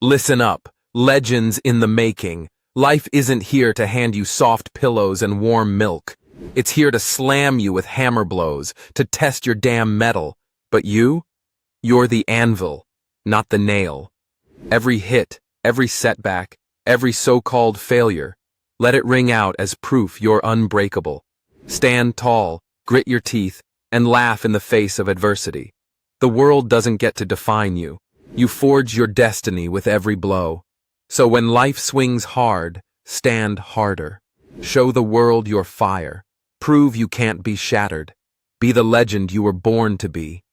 Listen up, legends in the making. Life isn't here to hand you soft pillows and warm milk. It's here to slam you with hammer blows, to test your damn metal. But you're the anvil, not the nail. Every hit, every setback, every so-called failure, let it ring out as proof you're unbreakable. Stand tall, grit your teeth, and laugh in the face of adversity. The world doesn't get to define you. You forge your destiny with every blow. So when life swings hard, stand harder. Show the world your fire. Prove you can't be shattered. Be the legend you were born to be.